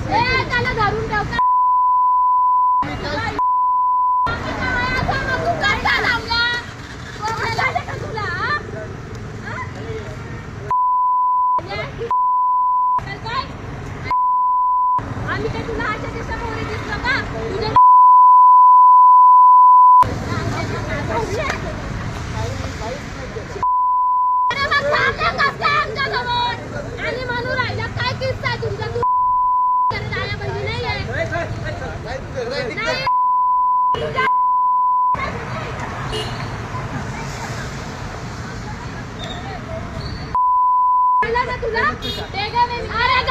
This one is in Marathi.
त्याला धरून ठेवता आम्ही काय तुला आजच्या दिवसामध्ये दिसलो का तुझ्या आणि म्हणून राहिला काय किस्सा आहे तुमचा तू जायला पाहिजे नाहीये तुला अरे